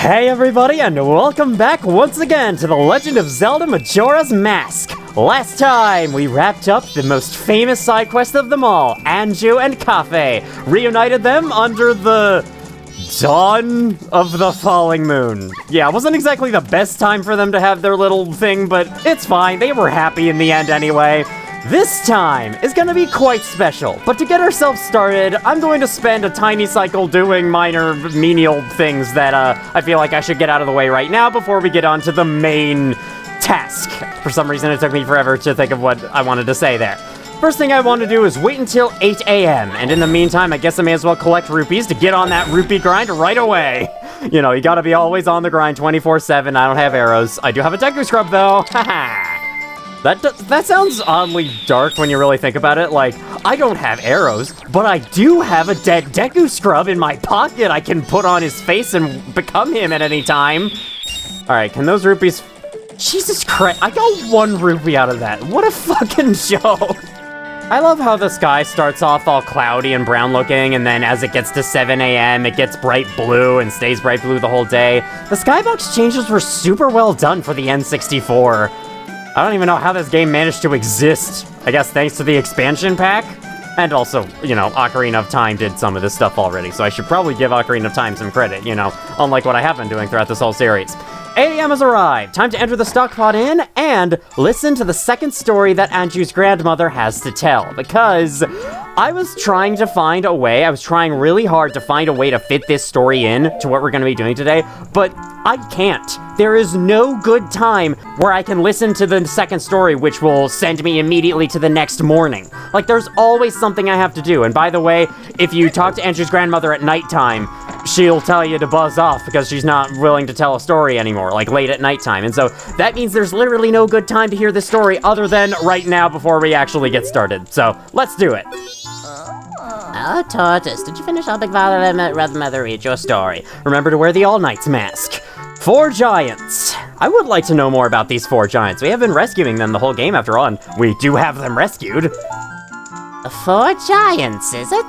Hey everybody, and welcome back once again to The Legend of Zelda Majora's Mask. Last time, we wrapped up the most famous side quest of them all, Anju and Kafei, reunited them under the dawn of the falling moon. Yeah, it wasn't exactly the best time for them to have their little thing, but it's fine, they were happy in the end anyway. This time is gonna be quite special, but to get ourselves started, I'm going to spend a tiny cycle doing minor menial things that I feel like I should get out of the way right now before we get on to the main task. For some reason, it took me forever to think of what I wanted to say there. First thing I want to do is wait until 8 a.m., and in the meantime, I guess I may as well collect rupees to get on that rupee grind right away. You know, you gotta be always on the grind 24/7. I don't have arrows. I do have a Deku Scrub, though. Haha. That sounds oddly dark when you really think about it. Like, I don't have arrows, but I do have a dead Deku Scrub in my pocket I can put on his face and become him at any time. Alright, can those rupees... Jesus Christ, I got 1 rupee out of that. What a fucking joke. I love how the sky starts off all cloudy and brown looking, and then as it gets to 7 a.m., it gets bright blue and stays bright blue the whole day. The skybox changes were super well done for the N64. I don't even know how this game managed to exist. I guess thanks to the expansion pack? And also, you know, Ocarina of Time did some of this stuff already, so I should probably give Ocarina of Time some credit, you know, unlike what I have been doing throughout this whole series. 8 a.m. has arrived. Time to enter the stockpot inn and listen to the second story that Anju's grandmother has to tell, because I was trying to find a way, I was trying really hard to find a way to fit this story in to what we're going to be doing today, but I can't. There is no good time where I can listen to the second story, which will send me immediately to the next morning. Like, there's always something I have to do, and by the way, if you talk to Anju's grandmother at nighttime, she'll tell you to buzz off because she's not willing to tell a story anymore, like late at nighttime. And so that means there's literally no good time to hear this story other than right now before we actually get started. So let's do it. Oh, Tortoise, did you finish helping Father and Mother read your story? Remember to wear the All Knight's mask. 4 giants. I would like to know more about these 4 giants. We have been rescuing them the whole game after all, and we do have them rescued. 4 giants, is it?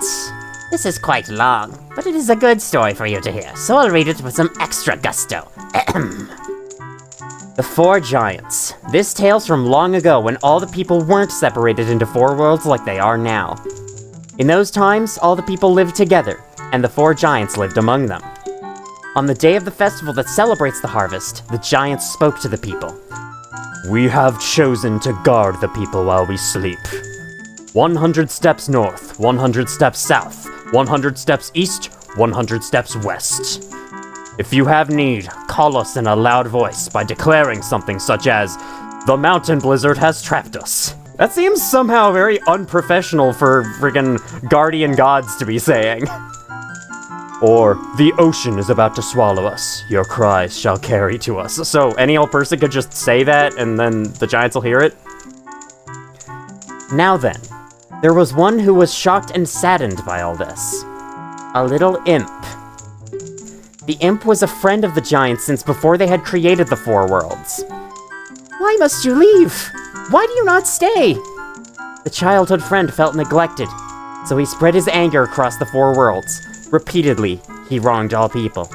This is quite long, but it is a good story for you to hear, so I'll read it with some extra gusto. The 4 Giants. This tale's from long ago when all the people weren't separated into 4 worlds like they are now. In those times, all the people lived together, and the 4 giants lived among them. On the day of the festival that celebrates the harvest, the giants spoke to the people. We have chosen to guard the people while we sleep. 100 steps north, 100 steps south, 100 steps east, 100 steps west. If you have need, call us in a loud voice by declaring something such as, "The mountain blizzard has trapped us." That seems somehow very unprofessional for friggin' guardian gods to be saying. Or, "The ocean is about to swallow us. Your cries shall carry to us." So any old person could just say that and then the giants will hear it? Now then, there was one who was shocked and saddened by all this. A little imp. The imp was a friend of the giants since before they had created the 4 worlds. Why must you leave? Why do you not stay? The childhood friend felt neglected, so he spread his anger across the 4 worlds. Repeatedly, he wronged all people.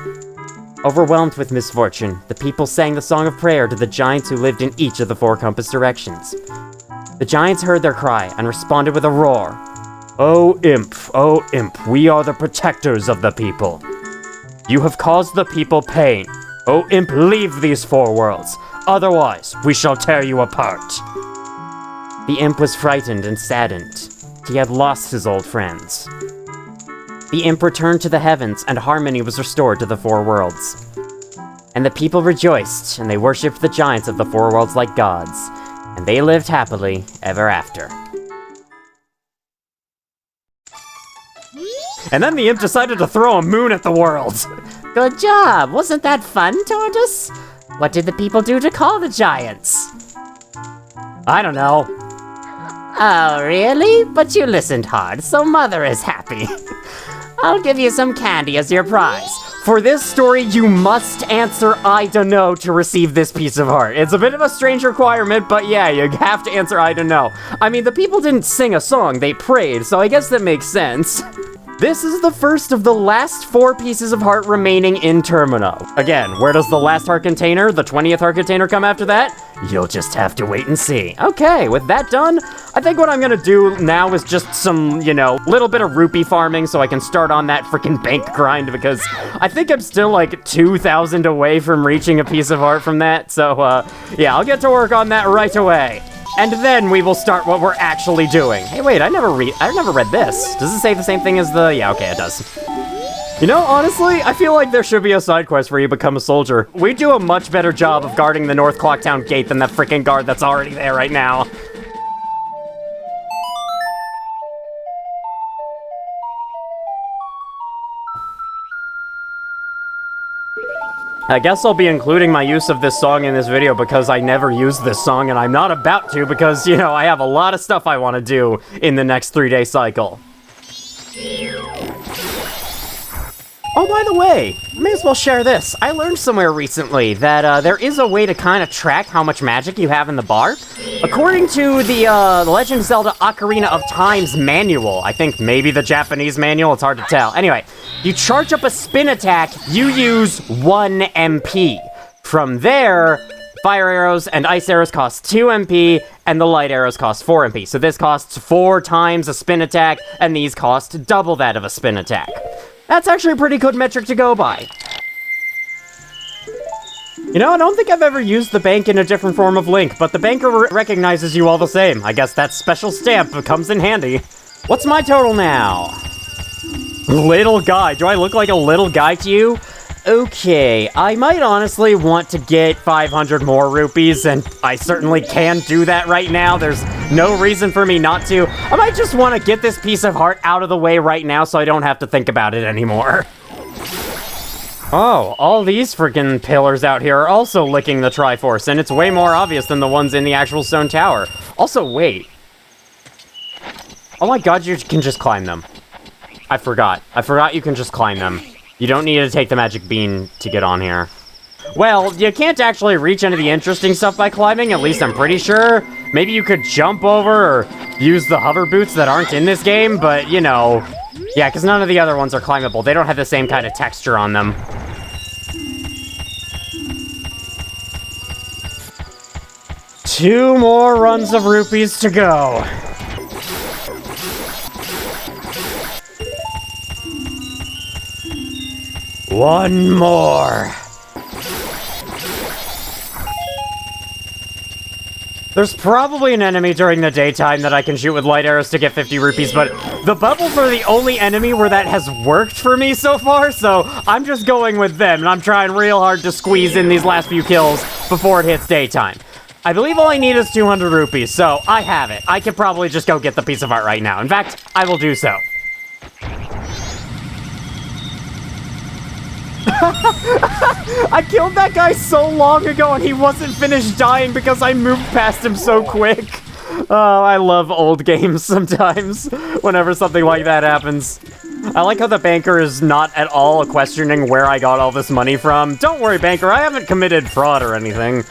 Overwhelmed with misfortune, the people sang the song of prayer to the giants who lived in each of the 4 compass directions. The giants heard their cry and responded with a roar. Oh imp, we are the protectors of the people. You have caused the people pain. Oh imp, leave these 4 worlds. Otherwise, we shall tear you apart. The imp was frightened and saddened. He had lost his old friends. The imp returned to the heavens, and harmony was restored to the 4 worlds. And the people rejoiced, and they worshipped the giants of the 4 worlds like gods. And they lived happily ever after. And then the imp decided to throw a moon at the world. Good job! Wasn't that fun, Tortoise? What did the people do to call the giants? I don't know. Oh, really? But you listened hard, so Mother is happy. I'll give you some candy as your prize. For this story, you must answer I don't know to receive this piece of art. It's a bit of a strange requirement, but yeah, you have to answer I don't know. I mean, the people didn't sing a song, they prayed, so I guess that makes sense. This is the first of the last 4 pieces of heart remaining in Termina. Again, where does the last heart container, the 20th heart container, come after that? You'll just have to wait and see. Okay, with that done, I think what I'm gonna do now is just some, little bit of rupee farming so I can start on that freaking bank grind, because I think I'm still like 2,000 away from reaching a piece of heart from that. So, yeah, I'll get to work on that right away. And then we will start what we're actually doing. Hey, wait, I never read this. Does it say the same thing as the... Yeah, okay, it does. Honestly, I feel like there should be a side quest where you become a soldier. We do a much better job of guarding the North Clocktown gate than that freaking guard that's already there right now. I guess I'll be including my use of this song in this video because I never used this song, and I'm not about to because, I have a lot of stuff I want to do in the next 3-day cycle. Oh, by the way, I may as well share this. I learned somewhere recently that there is a way to kind of track how much magic you have in the bar. According to the Legend of Zelda Ocarina of Time's manual, I think maybe the Japanese manual, it's hard to tell. Anyway, you charge up a spin attack, you use 1 MP. From there, fire arrows and ice arrows cost 2 MP, and the light arrows cost 4 MP. So this costs 4 times a spin attack, and these cost double that of a spin attack. That's actually a pretty good metric to go by. I don't think I've ever used the bank in a different form of Link, but the banker recognizes you all the same. I guess that special stamp comes in handy. What's my total now? Little guy. Do I look like a little guy to you? Okay, I might honestly want to get 500 more rupees, and I certainly can do that right now. There's no reason for me not to. I might just want to get this piece of heart out of the way right now so I don't have to think about it anymore. Oh, all these freaking pillars out here are also licking the Triforce, and it's way more obvious than the ones in the actual stone tower. Also, wait. Oh my god, you can just climb them. I forgot you can just climb them. You don't need to take the magic bean to get on here. Well, you can't actually reach any of the interesting stuff by climbing, at least I'm pretty sure. Maybe you could jump over or use the hover boots that aren't in this game, but, yeah, because none of the other ones are climbable. They don't have the same kind of texture on them. Two more runs of rupees to go. One more. There's probably an enemy during the daytime that I can shoot with light arrows to get 50 rupees, but the bubbles are the only enemy where that has worked for me so far, so I'm just going with them, and I'm trying real hard to squeeze in these last few kills before it hits daytime. I believe all I need is 200 rupees, so I have it. I could probably just go get the piece of art right now. In fact, I will do so. I killed that guy so long ago and he wasn't finished dying because I moved past him so quick. Oh, I love old games sometimes whenever something like that happens. I like how the banker is not at all questioning where I got all this money from. Don't worry, banker, I haven't committed fraud or anything.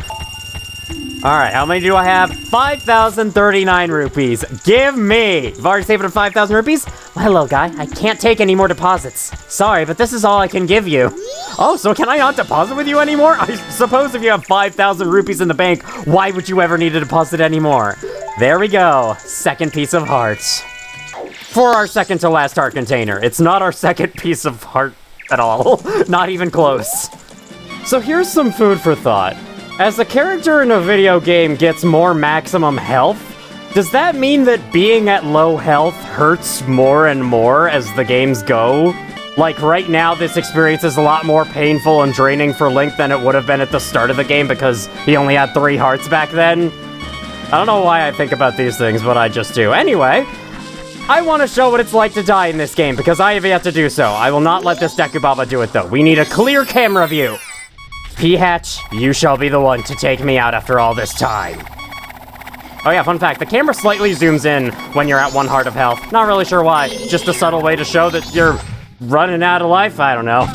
Alright, how many do I have? 5,039 rupees. Give me! I've already saved up 5,000 rupees? Well, hello, guy. I can't take any more deposits. Sorry, but this is all I can give you. Oh, so can I not deposit with you anymore? I suppose if you have 5,000 rupees in the bank, why would you ever need to deposit anymore? There we go. Second piece of hearts. For our second to last heart container. It's not our second piece of heart at all. Not even close. So here's some food for thought. As a character in a video game gets more maximum health, does that mean that being at low health hurts more and more as the games go? Like, right now, this experience is a lot more painful and draining for Link than it would have been at the start of the game because he only had 3 hearts back then. I don't know why I think about these things, but I just do. Anyway, I want to show what it's like to die in this game because I have yet to do so. I will not let this Dekubaba do it, though. We need a clear camera view. P-Hatch, you shall be the one to take me out after all this time. Oh yeah, fun fact, the camera slightly zooms in when you're at 1 heart of health. Not really sure why, just a subtle way to show that you're running out of life, I don't know.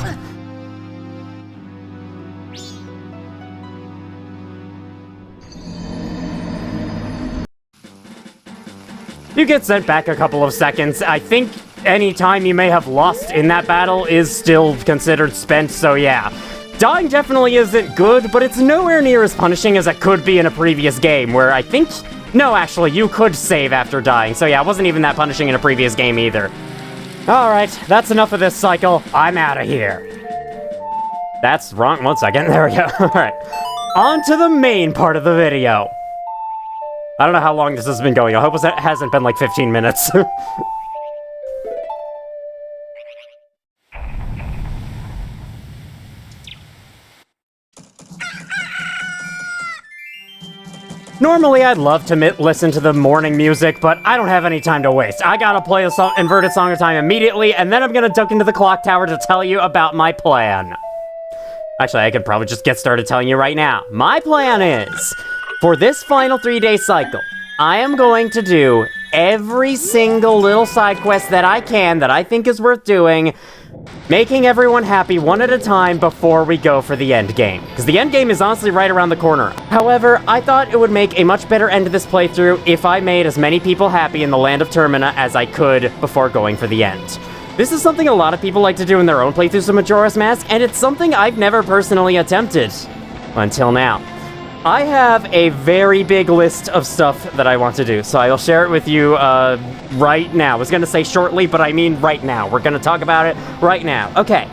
You get sent back a couple of seconds. I think any time you may have lost in that battle is still considered spent, so yeah. Dying definitely isn't good, but it's nowhere near as punishing as it could be in a previous game, where I think... No, actually, you could save after dying, so yeah, it wasn't even that punishing in a previous game either. Alright, that's enough of this cycle. I'm out of here. That's wrong. 1 second. There we go. Alright. On to the main part of the video. I don't know how long this has been going. I hope it hasn't been like 15 minutes. Normally, I'd love to listen to the morning music, but I don't have any time to waste. I gotta play a inverted Song of Time immediately, and then I'm gonna duck into the clock tower to tell you about my plan. Actually, I could probably just get started telling you right now. My plan is, for this final 3-day cycle, I am going to do every single little side quest that I can, that I think is worth doing, making everyone happy one at a time before we go for the end game. Because the end game is honestly right around the corner. However, I thought it would make a much better end to this playthrough if I made as many people happy in the land of Termina as I could before going for the end. This is something a lot of people like to do in their own playthroughs of Majora's Mask, and it's something I've never personally attempted until now. I have a very big list of stuff that I want to do, so I'll share it with you right now. I was going to say shortly, but I mean right now. We're going to talk about it right now. Okay.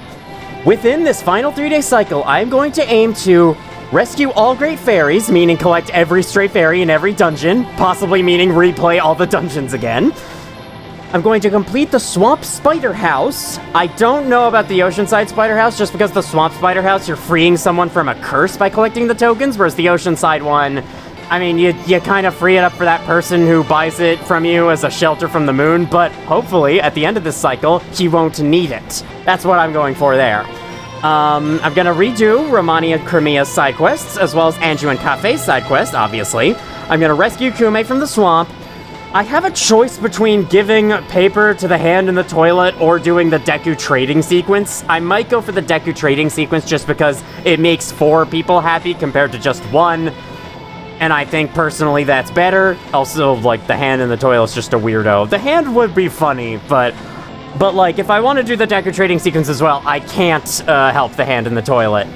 Within this final 3-day cycle, I'm going to aim to rescue all great fairies, meaning collect every stray fairy in every dungeon, possibly meaning replay all the dungeons again. I'm going to complete the Swamp Spider House. I don't know about the Oceanside Spider House, just because the Swamp Spider House, you're freeing someone from a curse by collecting the tokens, whereas the Oceanside one, I mean, you kind of free it up for that person who buys it from you as a shelter from the moon, but hopefully, at the end of this cycle, he won't need it. That's what I'm going for there. I'm gonna redo Romani and Crimea's side quests, as well as Anju and Kafei's side quest, obviously. I'm gonna rescue Kume from the swamp. I have a choice between giving paper to the hand in the toilet or doing the Deku trading sequence. I might go for the Deku trading sequence just because it makes 4 people happy compared to just 1. And I think personally that's better. Also, like, the hand in the toilet's just a weirdo. The hand would be funny, but like, if I want to do the Deku trading sequence as well, I can't help the hand in the toilet.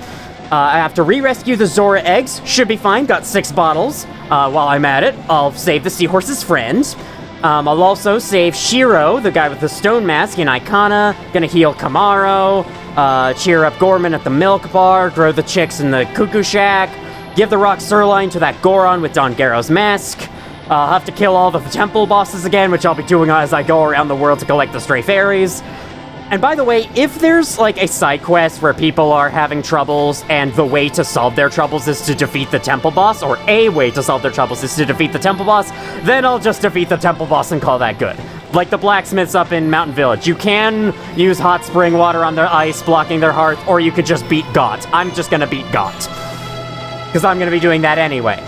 I have to re-rescue the Zora eggs. Should be fine. Got 6 bottles. While I'm at it, I'll save the seahorse's friend. I'll also save Shiro, the guy with the stone mask, in Icona. Gonna heal Kamaro. Cheer up Gorman at the milk bar. Grow the chicks in the cuckoo shack. Give the rock sirloin to that Goron with Don Garro's mask. I'll have to kill all the temple bosses again, which I'll be doing as I go around the world to collect the stray fairies. And by the way, if there's like a side quest where people are having troubles and the way to solve their troubles is to defeat the temple boss, or a way to solve their troubles is to defeat the temple boss, then I'll just defeat the temple boss and call that good. Like the blacksmiths up in Mountain Village. You can use hot spring water on their ice, blocking their hearth, or you could just beat Got. I'm just gonna beat Got, because I'm gonna be doing that anyway.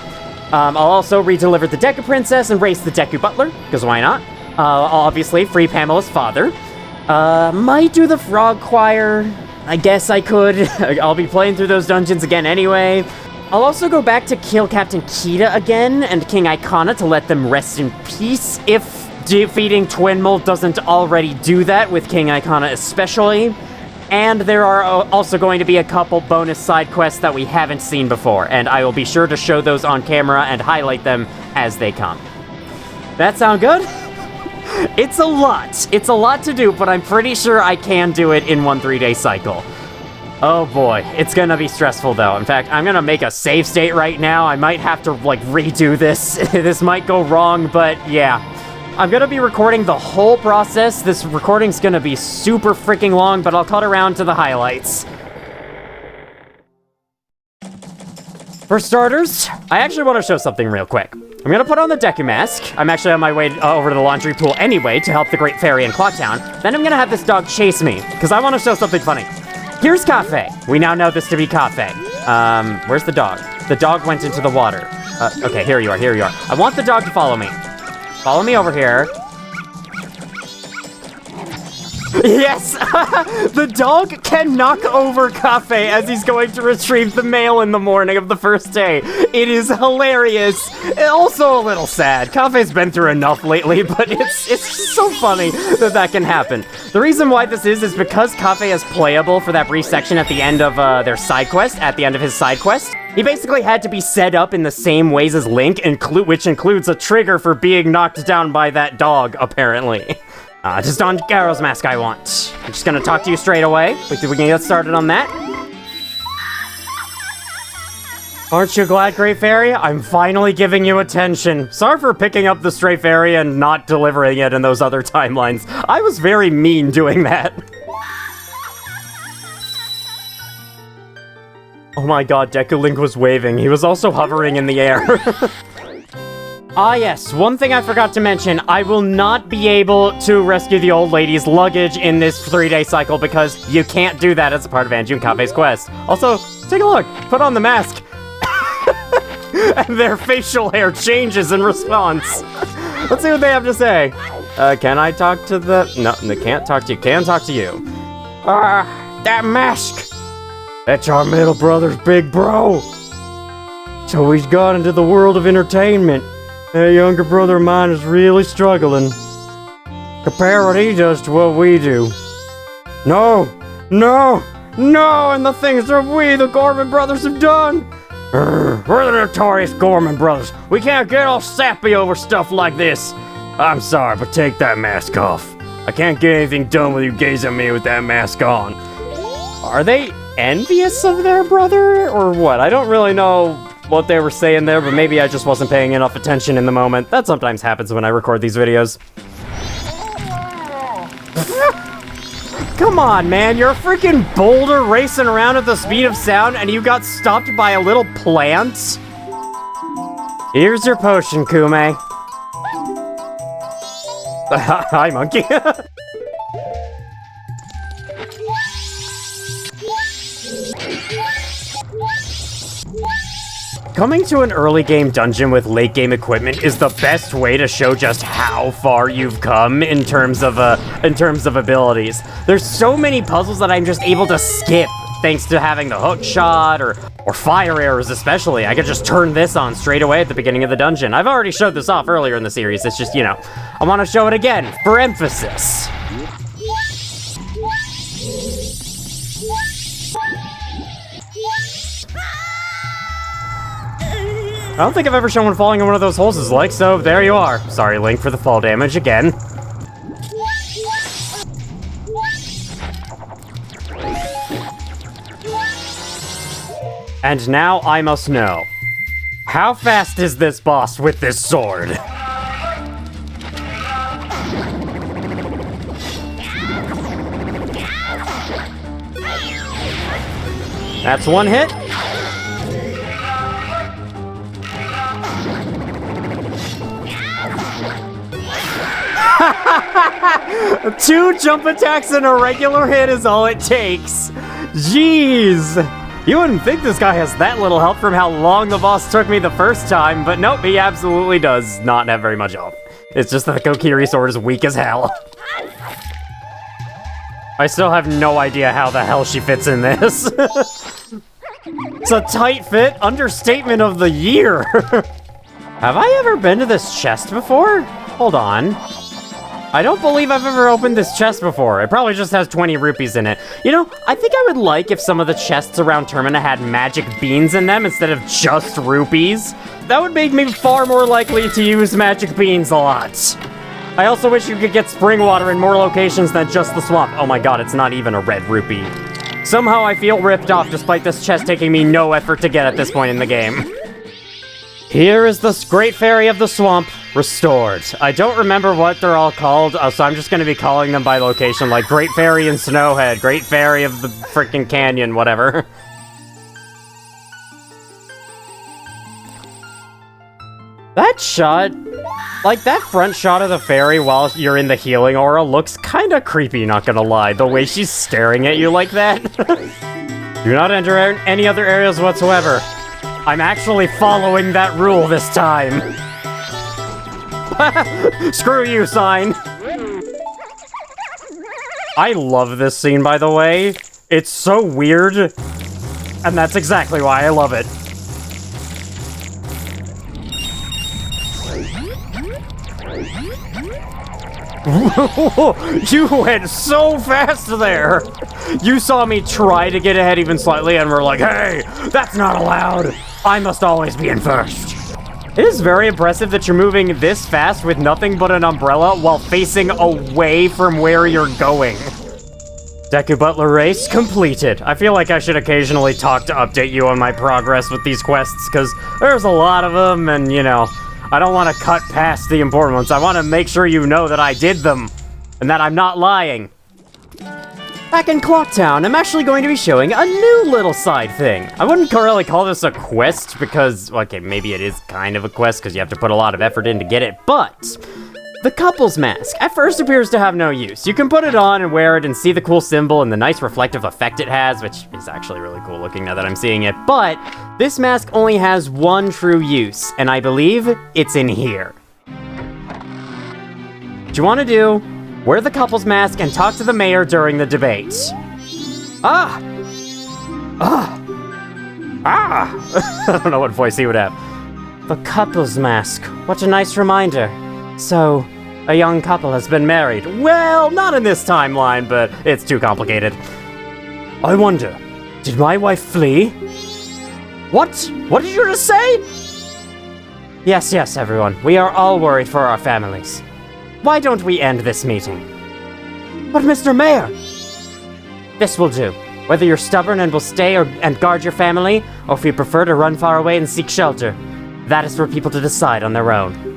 I'll also re-deliver the Deku Princess and race the Deku Butler, because why not? I'll obviously free Pamela's father. Might do the Frog Choir. I guess I could. I'll be playing through those dungeons again anyway. I'll also go back to kill Captain Kita again and King Icona to let them rest in peace, if defeating Twin Mold doesn't already do that, with King Icona especially. And there are also going to be a couple bonus side quests that we haven't seen before, and I will be sure to show those on camera and highlight them as they come. That sound good? It's a lot. It's a lot to do, but I'm pretty sure I can do it in one 3-day cycle. Oh boy, it's gonna be stressful though. In fact, I'm gonna make a save state right now. I might have to, like, redo this. This might go wrong, but yeah. I'm gonna be recording the whole process. This recording's gonna be super freaking long, but I'll cut around to the highlights. For starters, I actually want to show something real quick. I'm gonna put on the Deku mask. I'm actually on my way over to the laundry pool anyway to help the Great Fairy in Clocktown. Then I'm gonna have this dog chase me, because I want to show something funny. Here's Kafei. We now know this to be Kafei. Where's the dog? The dog went into the water. Okay, here you are, here you are. I want the dog to follow me. Follow me over here. Yes! The dog can knock over Cafe as he's going to retrieve the mail in the morning of the first day. It is hilarious. Also a little sad. Cafe's been through enough lately, but it's so funny that that can happen. The reason why this is because Cafe is playable for that brief section at the end of their side quest, at the end of his side quest. He basically had to be set up in the same ways as Link, which includes a trigger for being knocked down by that dog, apparently. Just on Garo's mask I want. I'm just gonna talk to you straight away. We can get started on that. Aren't you glad, Great Fairy? I'm finally giving you attention. Sorry for picking up the Stray Fairy and not delivering it in those other timelines. I was very mean doing that. Oh my god, Deku Link was waving. He was also hovering in the air. Ah yes, one thing I forgot to mention, I will not be able to rescue the old lady's luggage in this 3-day cycle because you can't do that as a part of Anju and Kafei's quest. Also, take a look, put on the mask. And their facial hair changes in response. Let's see what they have to say. Can I talk to the... No, they can't talk to you. Can talk to you. That mask. That's our middle brother's big bro. So he's gone into the world of entertainment. That younger brother of mine is really struggling. Compare what he does to what we do. No! And the things that we, the Gorman brothers, have done! We're the notorious Gorman brothers. We can't get all sappy over stuff like this. I'm sorry, but take that mask off. I can't get anything done with you gaze at me with that mask on. Are they envious of their brother, or what? I don't really know what they were saying there, but maybe I just wasn't paying enough attention in the moment. That sometimes happens when I record these videos. Come on, man, you're a freaking boulder racing around at the speed of sound and you got stopped by a little plant? Here's your potion, Kume. Hi, monkey. Coming to an early game dungeon with late game equipment is the best way to show just how far you've come in terms of abilities. There's so many puzzles that I'm just able to skip thanks to having the hook shot or fire arrows especially. I could just turn this on straight away at the beginning of the dungeon. I've already showed this off earlier in the series. It's just, you know, I want to show it again for emphasis. I don't think I've ever shown what falling in one of those holes is like, so there you are. Sorry, Link, for the fall damage again. And now I must know. How fast is this boss with this sword? That's one hit. Two jump attacks and a regular hit is all it takes. Jeez. You wouldn't think this guy has that little health from how long the boss took me the first time, but nope, he absolutely does not have very much health. It's just that the Kokiri sword is weak as hell. I still have no idea how the hell she fits in this. It's a tight fit, understatement of the year. Have I ever been to this chest before? Hold on. I don't believe I've ever opened this chest before. It probably just has 20 rupees in it. You know, I think I would like if some of the chests around Termina had magic beans in them instead of just rupees. That would make me far more likely to use magic beans a lot. I also wish you could get spring water in more locations than just the swamp. Oh my god, it's not even a red rupee. Somehow I feel ripped off despite this chest taking me no effort to get at this point in the game. Here is the Great Fairy of the Swamp, restored. I don't remember what they're all called, so I'm just going to be calling them by location, like Great Fairy in Snowhead, Great Fairy of the freaking canyon, whatever. That shot, like that front shot of the fairy while you're in the healing aura looks kind of creepy, not gonna lie. The way she's staring at you like that. Do not enter any other areas whatsoever. I'm actually following that rule this time. Screw you, sign. I love this scene, by the way. It's so weird, and that's exactly why I love it. You went so fast there! You saw me try to get ahead even slightly and were like, hey, that's not allowed! I must always be in first! It is very impressive that you're moving this fast with nothing but an umbrella while facing away from where you're going. Deku Butler race completed. I feel like I should occasionally talk to update you on my progress with these quests, because there's a lot of them, and, you know, I don't want to cut past the important ones. I want to make sure you know that I did them, and that I'm not lying. Back in Clocktown, I'm actually going to be showing a new little side thing. I wouldn't really call this a quest, because, okay, maybe it is kind of a quest, because you have to put a lot of effort in to get it, but the couple's mask at first appears to have no use. You can put it on and wear it and see the cool symbol and the nice reflective effect it has, which is actually really cool looking now that I'm seeing it, but this mask only has one true use, and I believe it's in here. What you want to do, wear the couple's mask and talk to the mayor during the debate. I don't know what voice he would have. The couple's mask, what a nice reminder. So, a young couple has been married. Well, not in this timeline, but it's too complicated. I wonder, did my wife flee? What? What did you just say? Yes, everyone. We are all worried for our families. Why don't we end this meeting? But Mr. Mayor! This will do. Whether you're stubborn and will stay and guard your family, or if you prefer to run far away and seek shelter, that is for people to decide on their own.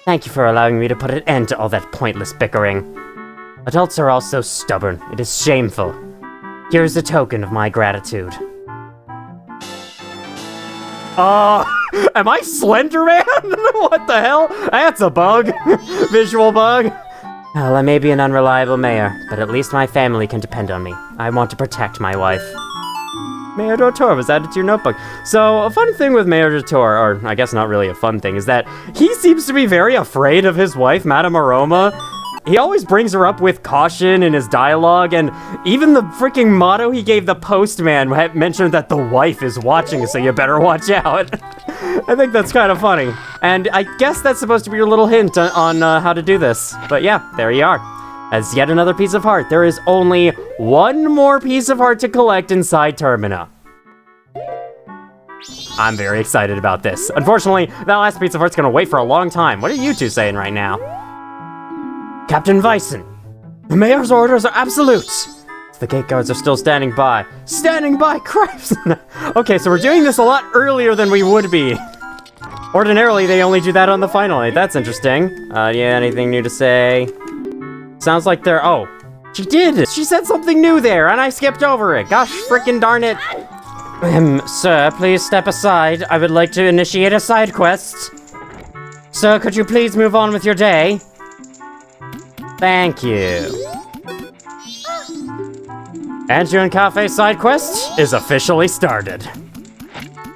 Thank you for allowing me to put an end to all that pointless bickering. Adults are all so stubborn. It is shameful. Here's a token of my gratitude. Am I Slender Man? What the hell? That's a bug. Visual bug. Well, I may be an unreliable mayor, but at least my family can depend on me. I want to protect my wife. Mayor Dotor was added to your notebook. So, a fun thing with Mayor Dotor, or I guess not really a fun thing, is that he seems to be very afraid of his wife, Madame Aroma. He always brings her up with caution in his dialogue, and even the freaking motto he gave the postman mentioned that the wife is watching, so you better watch out. I think that's kind of funny. And I guess that's supposed to be your little hint on how to do this. But yeah, there you are. As yet another piece of heart, there is only one more piece of heart to collect inside Termina. I'm very excited about this. Unfortunately, that last piece of heart's gonna wait for a long time. What are you two saying right now? Captain Vyson, the mayor's orders are absolute. The gate guards are still standing by. Standing by, cripes! Okay, so we're doing this a lot earlier than we would be. Ordinarily, they only do that on the final night. That's interesting. Yeah, anything new to say? Sounds like they're... Oh, she did! She said something new there, and I skipped over it. Gosh frickin' darn it. Sir, please step aside. I would like to initiate a side quest. Sir, could you please move on with your day? Thank you. Anju Cafe side quest is officially started.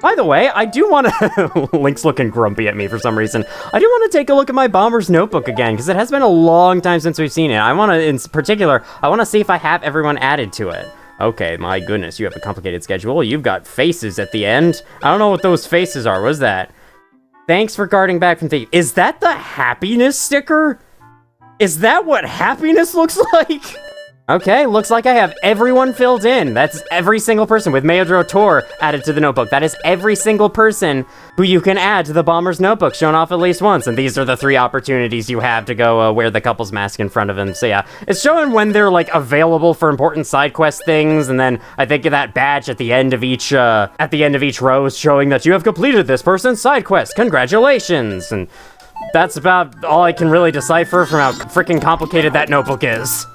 By the way, I do want to... Link's looking grumpy at me for some reason. I do want to take a look at my Bomber's Notebook again, because it has been a long time since we've seen it. I want to, in particular, I want to see if I have everyone added to it. Okay, my goodness, you have a complicated schedule. You've got faces at the end. I don't know what those faces are. What is that? Thanks for guarding back from thief. Is that the happiness sticker? Is that what happiness looks like? Okay, looks like I have everyone filled in. That's every single person with Majora Tor added to the notebook. That is every single person who you can add to the Bomber's Notebook, shown off at least once. And these are the 3 opportunities you have to go wear the couple's mask in front of him. So yeah, it's showing when they're like available for important side quest things. And then I think that badge at the end of each row is showing that you have completed this person's side quest. Congratulations! And that's about all I can really decipher from how freaking complicated that notebook is.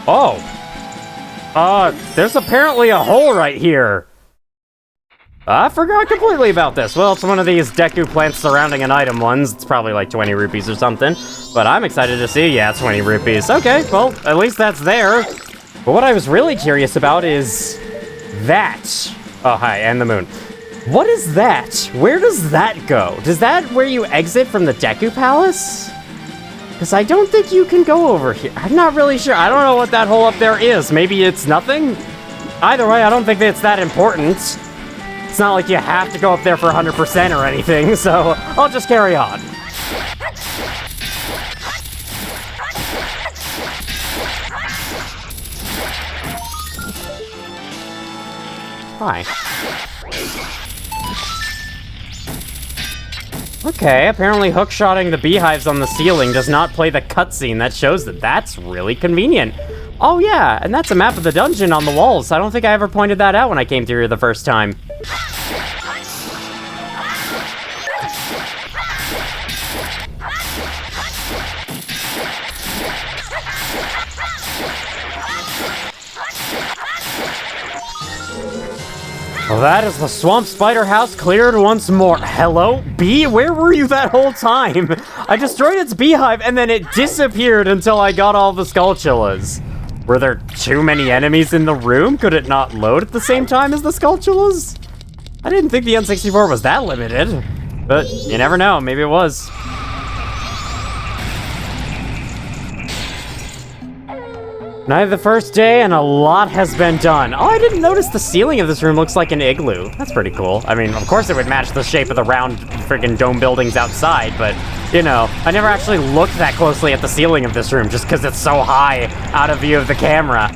Oh. There's apparently a hole right here. I forgot completely about this. Well, it's one of these Deku plants surrounding an item ones. It's probably like 20 rupees or something. But I'm excited to see, yeah, 20 rupees. Okay, well, at least that's there. But what I was really curious about is that. Oh, hi, and the moon. What is that? Where does that go? Is that where you exit from the Deku Palace? Because I don't think you can go over here. I'm not really sure. I don't know what that hole up there is. Maybe it's nothing? Either way, I don't think that it's that important. It's not like you have to go up there for 100% or anything, so I'll just carry on. Hi. Okay, apparently hookshotting the beehives on the ceiling does not play the cutscene. That shows that that's really convenient. Oh yeah, and that's a map of the dungeon on the walls. I don't think I ever pointed that out when I came through here the first time. Well, that is the swamp spider house cleared once more. Hello, bee? Where were you that whole time? I destroyed its beehive and then it disappeared until I got all the Skulltulas. Were there too many enemies in the room? Could it not load at the same time as the Skulltulas? I didn't think the N64 was that limited, but you never know, maybe it was. Night of the first day, and a lot has been done. Oh, I didn't notice the ceiling of this room looks like an igloo. That's pretty cool. I mean, of course it would match the shape of the round freaking dome buildings outside, but, you know, I never actually looked that closely at the ceiling of this room just because it's so high out of view of the camera.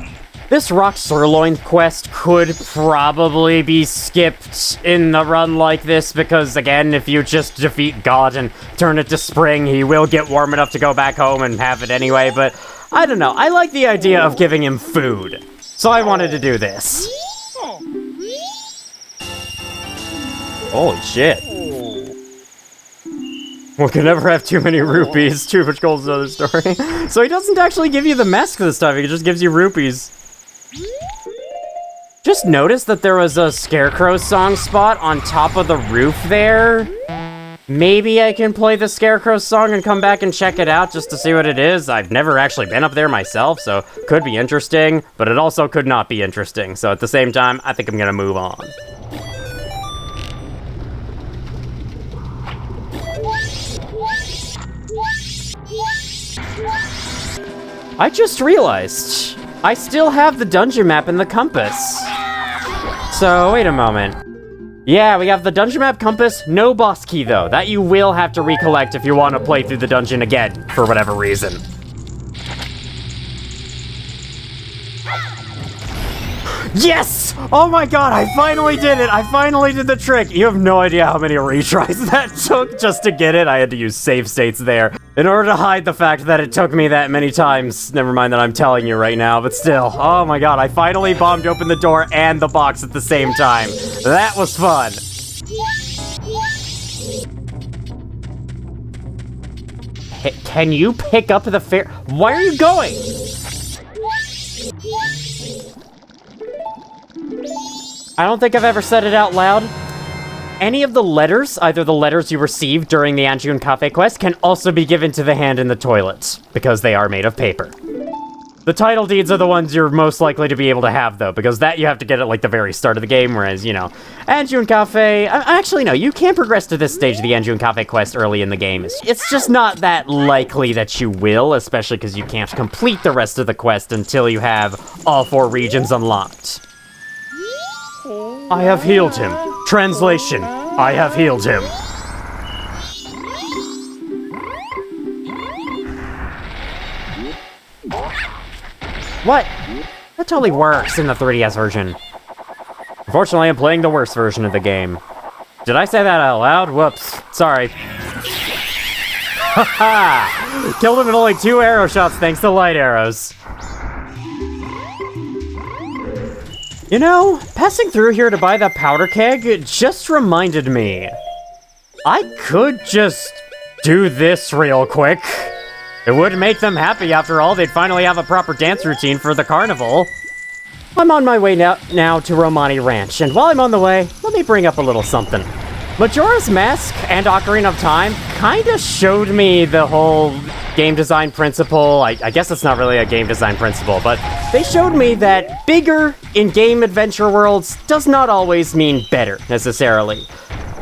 This rock sirloin quest could probably be skipped in the run like this because, again, if you just defeat God and turn it to spring, he will get warm enough to go back home and have it anyway, but I don't know. I like the idea of giving him food, so I wanted to do this. Holy shit. One can never have too many rupees. Too much gold is another story. So he doesn't actually give you the mask this time, he just gives you rupees. Just noticed that there was a Scarecrow song spot on top of the roof there. Maybe I can play the Scarecrow song and come back and check it out just to see what it is. I've never actually been up there myself, so could be interesting, but it also could not be interesting. So at the same time, I think I'm gonna move on. I just realized I still have the dungeon map and the compass. So wait a moment. Yeah, we have the dungeon map compass, no boss key though. That you will have to recollect if you want to play through the dungeon again, for whatever reason. Yes! Oh my god, I finally did it! I finally did the trick! You have no idea how many retries that took just to get it. I had to use save states there in order to hide the fact that it took me that many times. Never mind that I'm telling you right now, but still. Oh my god, I finally bombed open the door and the box at the same time. That was fun. Can you pick up the fair? Why are you going? I don't think I've ever said it out loud. Any of the letters, either the letters you received during the Anjun Cafe quest, can also be given to the hand in the toilet, because they are made of paper. The title deeds are the ones you're most likely to be able to have, though, because that you have to get at, like, the very start of the game, whereas, you know, Anjun Cafe... Actually, no, you can progress to this stage of the Anjun Cafe quest early in the game. It's just not that likely that you will, especially because you can't complete the rest of the quest until you have all 4 regions unlocked. I have healed him. Translation, I have healed him. What? That totally works in the 3DS version. Unfortunately, I'm playing the worst version of the game. Did I say that out loud? Whoops. Sorry. Haha! Killed him in only 2 arrow shots thanks to light arrows. You know, passing through here to buy that powder keg just reminded me. I could just do this real quick. It would make them happy. After all, they'd finally have a proper dance routine for the carnival. I'm on my way now to Romani Ranch, and while I'm on the way, let me bring up a little something. Majora's Mask and Ocarina of Time kinda showed me the whole game design principle. I guess it's not really a game design principle, but they showed me that bigger in game adventure worlds does not always mean better, necessarily.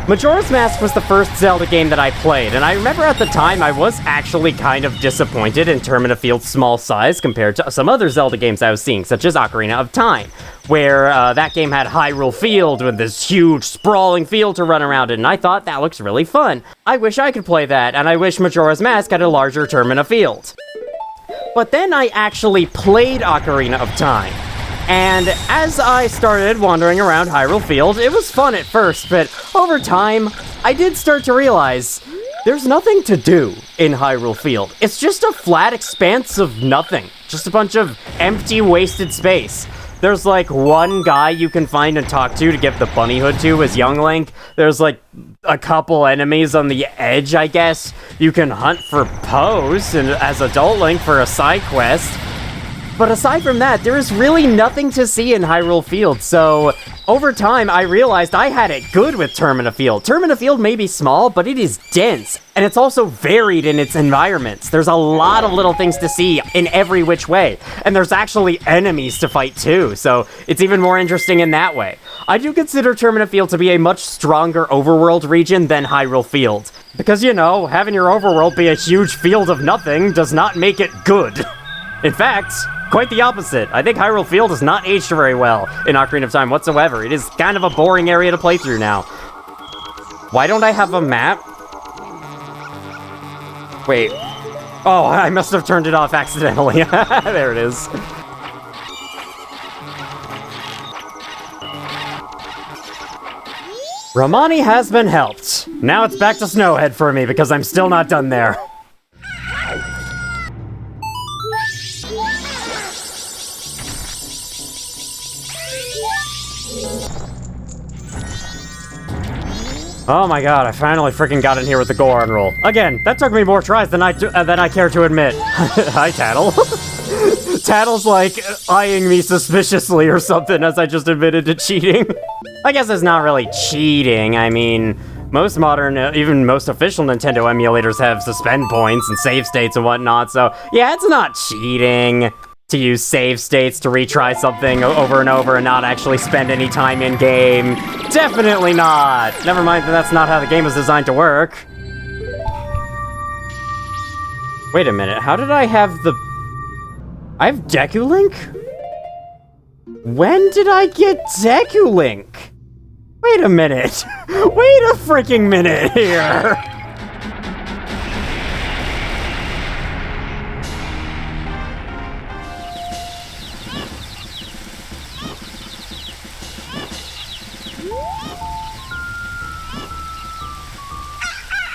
Majora's Mask was the first Zelda game that I played, and I remember at the time I was actually kind of disappointed in Termina Field's small size compared to some other Zelda games I was seeing, such as Ocarina of Time, where that game had Hyrule Field with this huge, sprawling field to run around in, and I thought that looks really fun. I wish I could play that, and I wish Majora's Mask had a larger Termina Field. But then I actually played Ocarina of Time. And as I started wandering around Hyrule Field, it was fun at first, but over time, I did start to realize there's nothing to do in Hyrule Field. It's just a flat expanse of nothing. Just a bunch of empty, wasted space. There's like one guy you can find and talk to give the bunny hood to as young Link. There's like a couple enemies on the edge, I guess. You can hunt for Pose and as adult Link for a side quest. But aside from that, there is really nothing to see in Hyrule Field, so over time I realized I had it good with Termina Field. Termina Field may be small, but it is dense, and it's also varied in its environments. There's a lot of little things to see in every which way, and there's actually enemies to fight too, so it's even more interesting in that way. I do consider Termina Field to be a much stronger overworld region than Hyrule Field, because, you know, having your overworld be a huge field of nothing does not make it good. In fact, quite the opposite. I think Hyrule Field has not aged very well in Ocarina of Time whatsoever. It is kind of a boring area to play through now. Why don't I have a map? Wait. Oh, I must have turned it off accidentally. There it is. Romani has been helped. Now it's back to Snowhead for me because I'm still not done there. Oh my god, I finally freaking got in here with the Goron roll. Again, that took me more tries than I care to admit. Hi, Tattle. Tattle's like eyeing me suspiciously or something as I just admitted to cheating. I guess it's not really cheating. I mean, most modern, even most official Nintendo emulators have suspend points and save states and whatnot, so yeah, it's not cheating to use save states to retry something over and over and not actually spend any time in-game. Definitely not! Never mind that that's not how the game was designed to work. Wait a minute, how did I have the... I have Deku Link? When did I get Deku Link? Wait a minute. Wait a freaking minute here.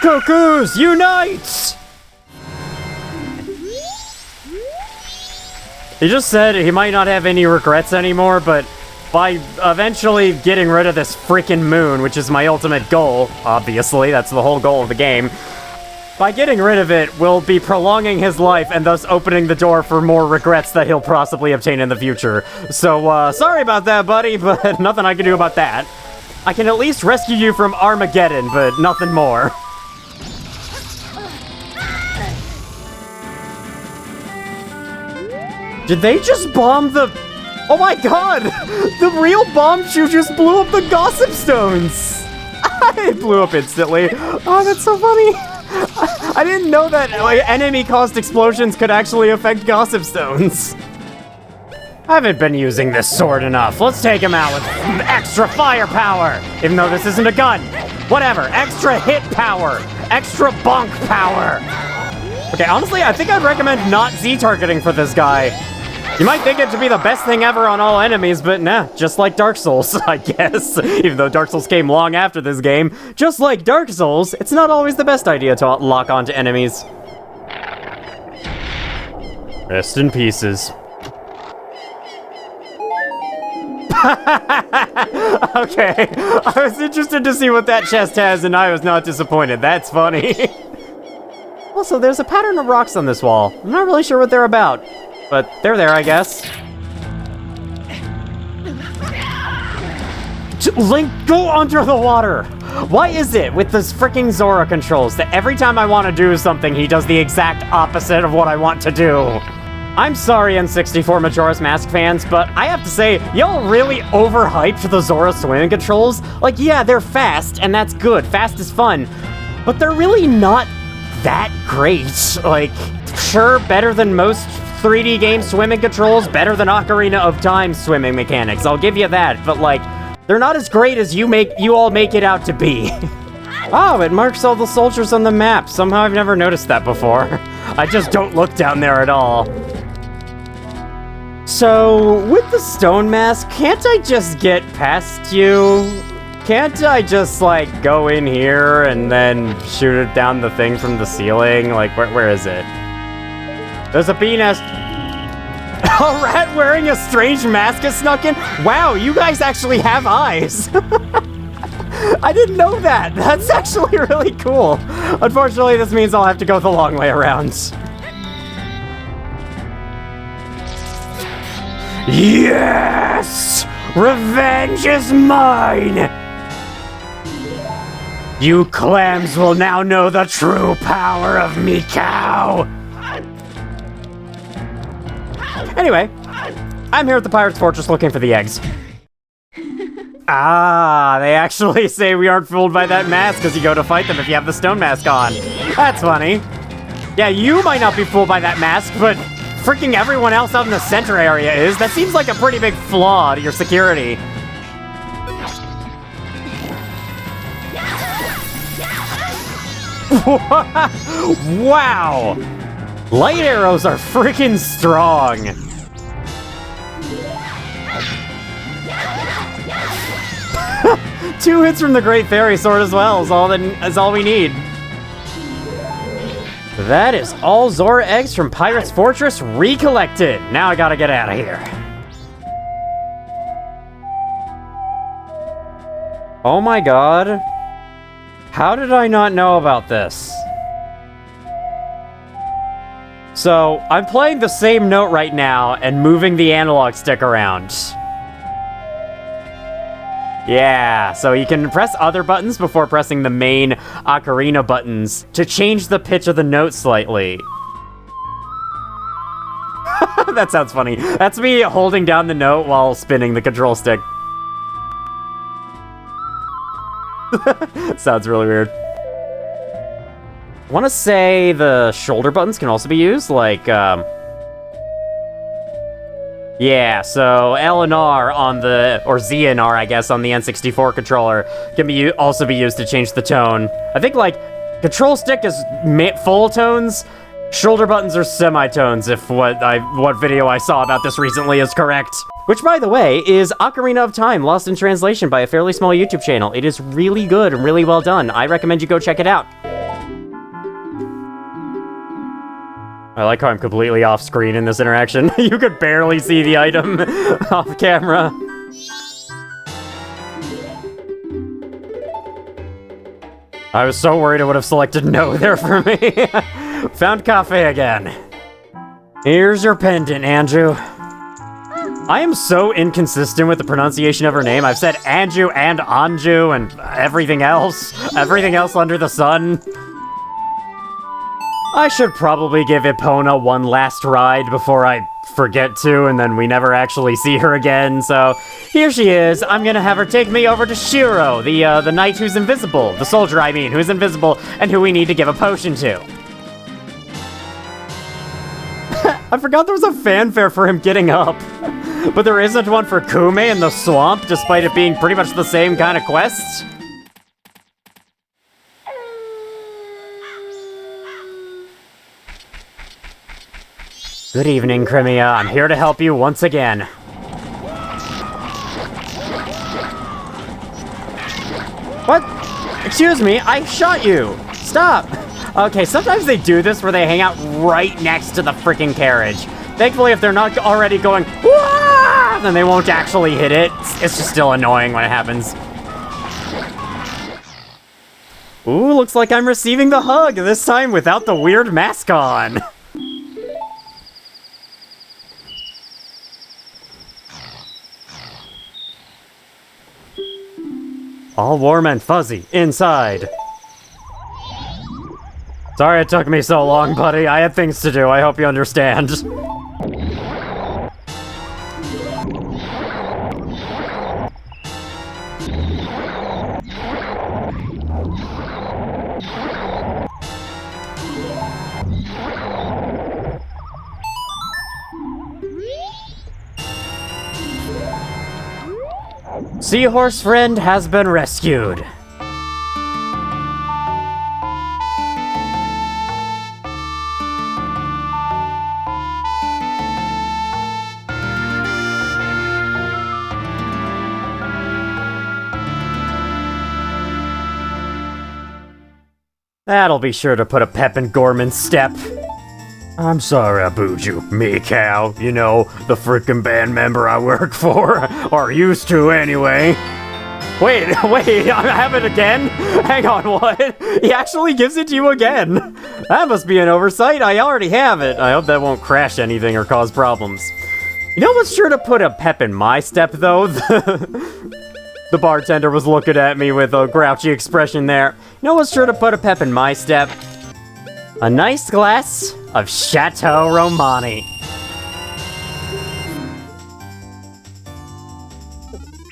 Cuckoos, unite! He just said he might not have any regrets anymore, but by eventually getting rid of this freaking moon, which is my ultimate goal, obviously, that's the whole goal of the game, by getting rid of it, we'll be prolonging his life and thus opening the door for more regrets that he'll possibly obtain in the future. So, sorry about that, buddy, but nothing I can do about that. I can at least rescue you from Armageddon, but nothing more. Did they just bomb the... Oh my god! The real bomb shoe just blew up the Gossip Stones! It blew up instantly. Oh, that's so funny. I didn't know that enemy-caused explosions could actually affect Gossip Stones. I haven't been using this sword enough. Let's take him out with extra firepower! Even though this isn't a gun. Whatever, extra hit power! Extra bonk power! Okay, honestly, I think I'd recommend not Z-targeting for this guy. You might think it to be the best thing ever on all enemies, but nah, just like Dark Souls, I guess. Even though Dark Souls came long after this game, just like Dark Souls, it's not always the best idea to lock onto enemies. Rest in pieces. Okay, I was interested to see what that chest has, and I was not disappointed. That's funny. Also, there's a pattern of rocks on this wall. I'm not really sure what they're about. But they're there, I guess. Link, go under the water! Why is it with this freaking Zora controls that every time I want to do something, he does the exact opposite of what I want to do? I'm sorry, N64 Majora's Mask fans, but I have to say, y'all really overhyped the Zora swimming controls. Like, yeah, they're fast, and that's good. Fast is fun. But they're really not that great. Like, sure, better than most 3D game swimming controls, better than Ocarina of Time swimming mechanics. I'll give you that, but like, they're not as great as you all make it out to be. Oh, it marks all the soldiers on the map. Somehow I've never noticed that before. I just don't look down there at all. So, with the stone mask, can't I just get past you? Can't I just, like, go in here and then shoot it down the thing from the ceiling? Like, where is it? There's a bee nest. A rat wearing a strange mask has snuck in? Wow, you guys actually have eyes. I didn't know that. That's actually really cool. Unfortunately, this means I'll have to go the long way around. Yes! Revenge is mine! You clams will now know the true power of Mikau! Anyway, I'm here at the Pirate's Fortress looking for the eggs. Ah, they actually say we aren't fooled by that mask because you go to fight them if you have the stone mask on. That's funny. Yeah, you might not be fooled by that mask, but freaking everyone else out in the center area is. That seems like a pretty big flaw to your security. Wow! Light arrows are freaking strong. Two hits from the Great Fairy Sword as well is all we need. That is all Zora eggs from Pirate's Fortress recollected. Now I gotta get out of here. Oh my god. How did I not know about this? So, I'm playing the same note right now and moving the analog stick around. Yeah, so you can press other buttons before pressing the main ocarina buttons to change the pitch of the note slightly. That sounds funny. That's me holding down the note while spinning the control stick. Sounds really weird. I want to say the shoulder buttons can also be used, like, yeah, so L and R on the, or Z and R, I guess, on the N64 controller can also be used to change the tone. I think, like, control stick is full tones, shoulder buttons are semitones, if what video I saw about this recently is correct. Which, by the way, is Ocarina of Time, Lost in Translation by a fairly small YouTube channel. It is really good and really well done. I recommend you go check it out. I like how I'm completely off screen in this interaction. You could barely see the item off camera. I was so worried it would have selected no there for me. Found cafe again. Here's your pendant, Andrew. I am so inconsistent with the pronunciation of her name. I've said Anju and Anju and everything else under the sun. I should probably give Epona one last ride before I forget to, and then we never actually see her again, so here she is. I'm gonna have her take me over to Shiro, the knight who's invisible. The soldier, I mean, who's invisible, and who we need to give a potion to. I forgot there was a fanfare for him getting up. But there isn't one for Kume in the swamp, despite it being pretty much the same kind of quest. Good evening, Crimea. I'm here to help you once again. What? Excuse me, I shot you! Stop! Okay, sometimes they do this where they hang out right next to the freaking carriage. Thankfully, if they're not already going, "Wah!" then they won't actually hit it. It's just still annoying when it happens. Ooh, looks like I'm receiving the hug, this time without the weird mask on. All warm and fuzzy inside. Sorry it took me so long, buddy. I had things to do. I hope you understand. Seahorse friend has been rescued. That'll be sure to put a pep in Gorman's step. I'm sorry I booed you, me cow. You know, the frickin' band member I work for. Or used to, anyway. Wait, I have it again? Hang on, what? He actually gives it to you again. That must be an oversight. I already have it. I hope that won't crash anything or cause problems. You know what's sure to put a pep in my step, though? The bartender was looking at me with a grouchy expression there. You know what's sure to put a pep in my step? A nice glass of Chateau Romani.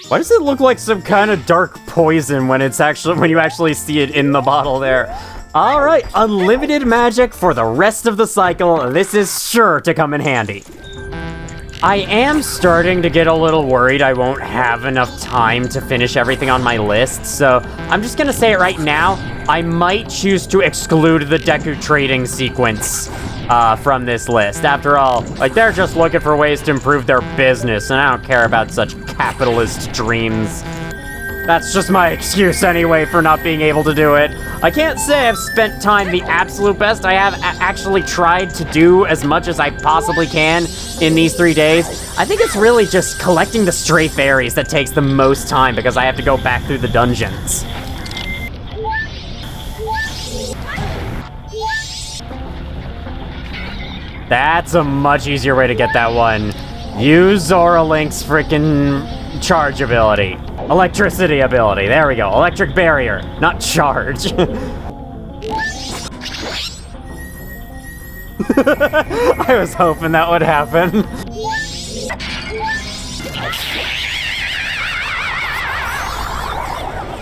Why does it look like some kind of dark poison when you actually see it in the bottle there? All right, unlimited magic for the rest of the cycle. This is sure to come in handy. I am starting to get a little worried I won't have enough time to finish everything on my list, so I'm just gonna say it right now. I might choose to exclude the Deku trading sequence from this list. After all, like, they're just looking for ways to improve their business, and I don't care about such capitalist dreams. That's just my excuse anyway for not being able to do it. I can't say I've spent time the absolute best. I have actually tried to do as much as I possibly can in these 3 days. I think it's really just collecting the stray fairies that takes the most time because I have to go back through the dungeons. That's a much easier way to get that one. Use Zora Link's freaking charge ability. Electricity ability. There we go. Electric barrier, not charge. I was hoping that would happen.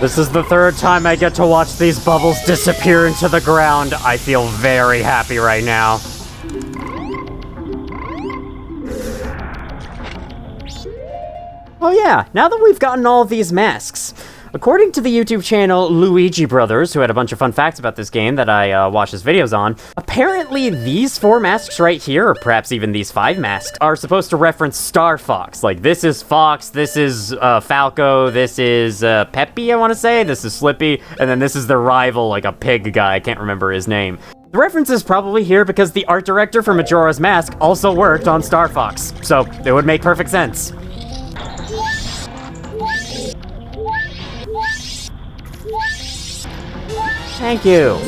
This is the third time I get to watch these bubbles disappear into the ground. I feel very happy right now. Oh yeah, now that we've gotten all of these masks, according to the YouTube channel Luigi Brothers, who had a bunch of fun facts about this game that I watched his videos on, apparently these 4 masks right here, or perhaps even these 5 masks, are supposed to reference Star Fox. Like, this is Fox, this is Falco, this is Peppy, I want to say, this is Slippy, and then this is their rival, like a pig guy, I can't remember his name. The reference is probably here because the art director for Majora's Mask also worked on Star Fox, so it would make perfect sense. Thank you.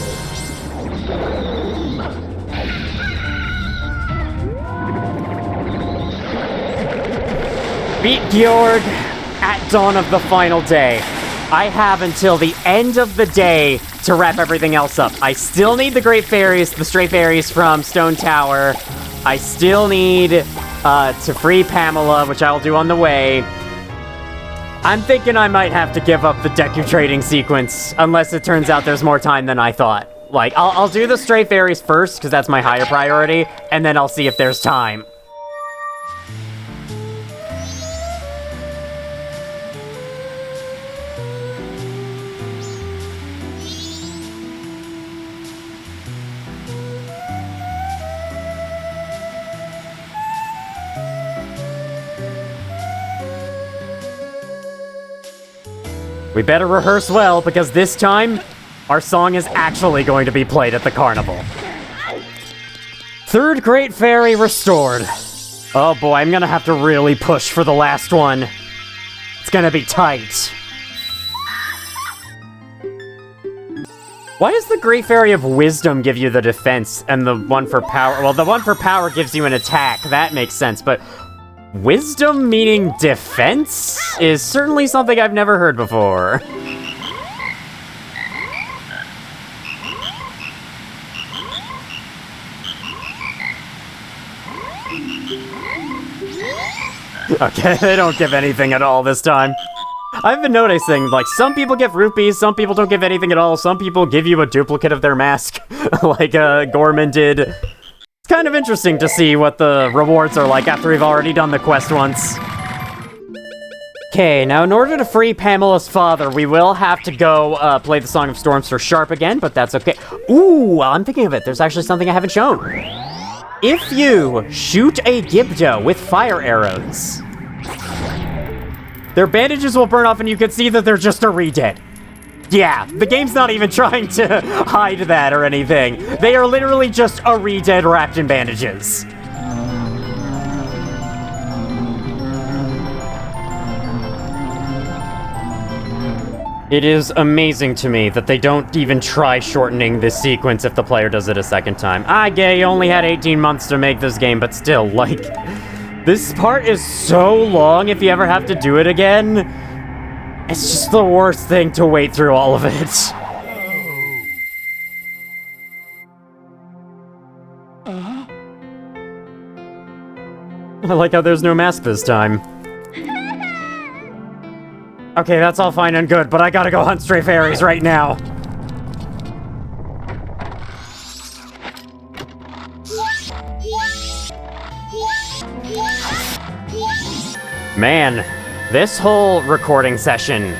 Beat Georg at dawn of the final day. I have until the end of the day to wrap everything else up. I still need the Great Fairies, the Stray Fairies from Stone Tower. I still need to free Pamela, which I'll do on the way. I'm thinking I might have to give up the Deku trading sequence, unless it turns out there's more time than I thought. Like, I'll do the Stray Fairies first, because that's my higher priority, and then I'll see if there's time. We better rehearse well, because this time, our song is actually going to be played at the carnival. Third Great Fairy restored. Oh boy, I'm gonna have to really push for the last one. It's gonna be tight. Why does the Great Fairy of Wisdom give you the defense, and the one for power? Well, the one for power gives you an attack. That makes sense, but Wisdom meaning defense is certainly something I've never heard before. Okay, they don't give anything at all this time. I've been noticing, like, some people give rupees, some people don't give anything at all, some people give you a duplicate of their mask, like Gorman did. It's kind of interesting to see what the rewards are like after we've already done the quest once. Okay, now in order to free Pamela's father, we will have to go play the Song of Storms for Sharp again, but that's okay. Ooh, I'm thinking of it. There's actually something I haven't shown. If you shoot a Gibdo with fire arrows, their bandages will burn off and you can see that they're just a re-dead. Yeah, the game's not even trying to hide that or anything. They are literally just a re-dead wrapped in bandages. It is amazing to me that they don't even try shortening this sequence if the player does it a second time. I get you only had 18 months to make this game, but still, like, this part is so long if you ever have to do it again. It's just the worst thing to wait through all of it. I like how there's no mask this time. Okay, that's all fine and good, but I gotta go hunt stray fairies right now. Man, this whole recording session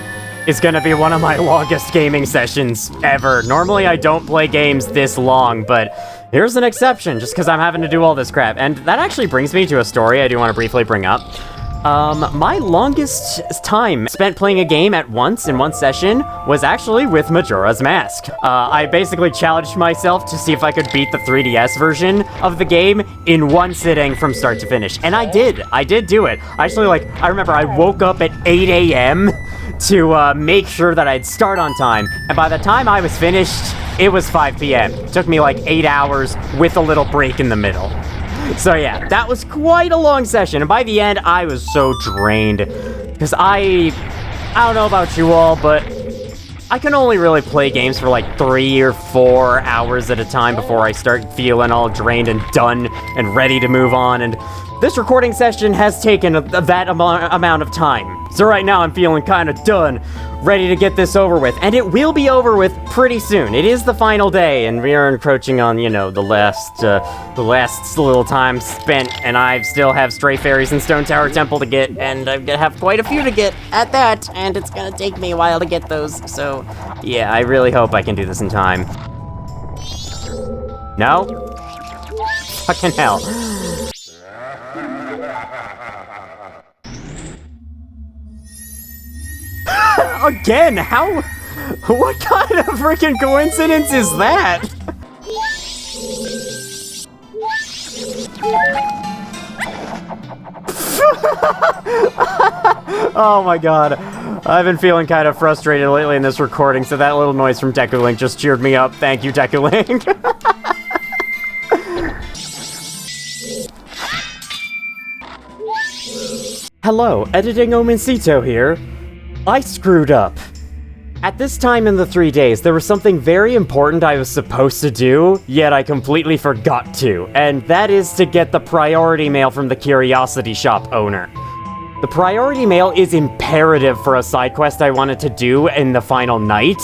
is gonna be one of my longest gaming sessions ever. Normally I don't play games this long, but here's an exception, just because I'm having to do all this crap. And that actually brings me to a story I do want to briefly bring up. My longest time spent playing a game at once in one session was actually with Majora's Mask. I basically challenged myself to see if I could beat the 3DS version of the game in one sitting from start to finish. And I did do it. Actually, like, I remember I woke up at 8 a.m. to make sure that I'd start on time. And by the time I was finished, it was 5 p.m. It took me like 8 hours with a little break in the middle. So yeah, that was quite a long session, and by the end, I was so drained. Because I don't know about you all, but I can only really play games for like 3 or 4 hours at a time before I start feeling all drained and done and ready to move on, and this recording session has taken that amount of time. So right now I'm feeling kind of done, ready to get this over with, and it will be over with pretty soon. It is the final day, and we are encroaching on, you know, the last little time spent, and I still have Stray Fairies and Stone Tower Temple to get, and I'm gonna have quite a few to get at that, and it's gonna take me a while to get those, so yeah, I really hope I can do this in time. No? Fucking hell. Again, how? What kind of freaking coincidence is that? Oh my god. I've been feeling kind of frustrated lately in this recording, so that little noise from Deku Link just cheered me up. Thank you, Deku Link. Hello, Editing Omencito here. I screwed up. At this time in the 3 days, there was something very important I was supposed to do, yet I completely forgot to, and that is to get the priority mail from the Curiosity Shop owner. The priority mail is imperative for a side quest I wanted to do in the final night,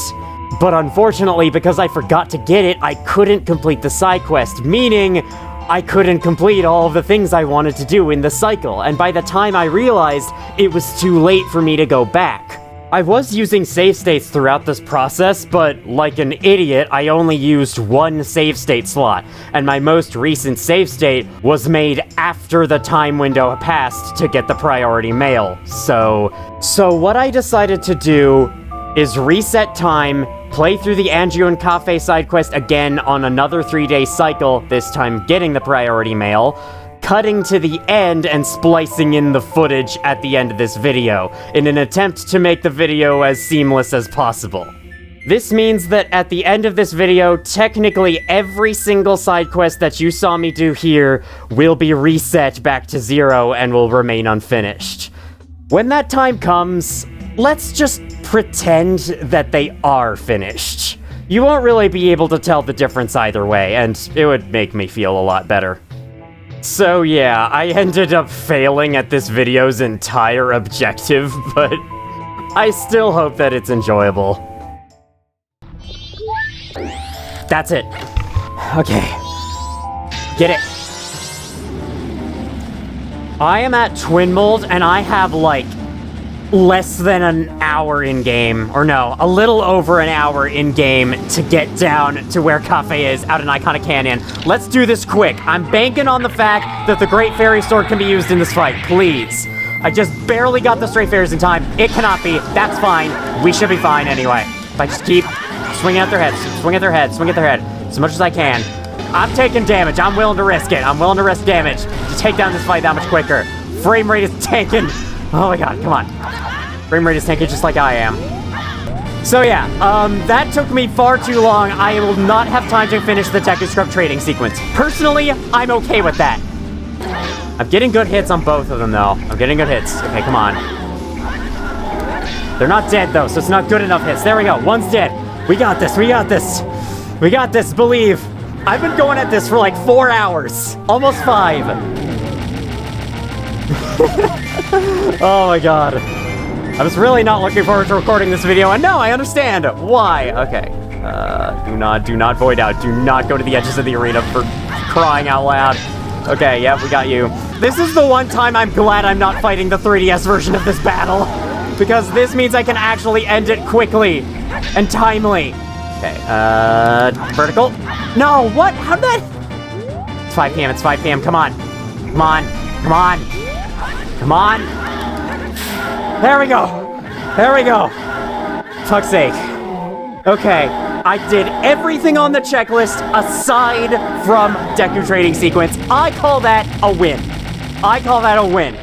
but unfortunately, because I forgot to get it, I couldn't complete the side quest, meaning I couldn't complete all of the things I wanted to do in the cycle, and by the time I realized, it was too late for me to go back. I was using save states throughout this process, but like an idiot, I only used one save state slot, and my most recent save state was made after the time window passed to get the priority mail. So what I decided to do is reset time, play through the Anju and Cafe side quest again on another 3-day cycle, this time getting the priority mail, cutting to the end and splicing in the footage at the end of this video, in an attempt to make the video as seamless as possible. This means that at the end of this video, technically every single side quest that you saw me do here will be reset back to 0 and will remain unfinished. When that time comes, let's just pretend that they are finished. You won't really be able to tell the difference either way, and it would make me feel a lot better. So yeah, I ended up failing at this video's entire objective, but I still hope that it's enjoyable. That's it. Okay. Get it. I am at Twin Mold, and I have, like, less than an hour in-game, or no, a little over an hour in-game to get down to where Cafe is out in Iconic Canyon. Let's do this quick. I'm banking on the fact that the Great Fairy Sword can be used in this fight, please. I just barely got the Stray Fairies in time. It cannot be. That's fine. We should be fine anyway. If I just keep swinging at their heads, swing at their head, swing at their head, as much as I can. I'm taking damage. I'm willing to risk it. I'm willing to risk damage to take down this fight that much quicker. Frame rate is tanking. Oh my god, come on. Frame rate is tanking just like I am. So yeah, that took me far too long. I will not have time to finish the Deku Scrub trading sequence. Personally, I'm okay with that. I'm getting good hits on both of them, though. I'm getting good hits. Okay, come on. They're not dead, though, so it's not good enough hits. There we go. One's dead. We got this. We got this. We got this. Believe. I've been going at this for like 4 hours. Almost 5. Oh my god. I was really not looking forward to recording this video, and now I understand why. Okay. Do not void out. Do not go to the edges of the arena for crying out loud. Okay, yeah, we got you. This is the one time I'm glad I'm not fighting the 3DS version of this battle, because this means I can actually end it quickly and timely. Okay, vertical. No, what? How'd that? It's 5 p.m., it's 5 p.m., come on. Come on, come on. Come on. There we go. There we go. Fuck's sake. Okay, I did everything on the checklist aside from Deku trading sequence. I call that a win. I call that a win.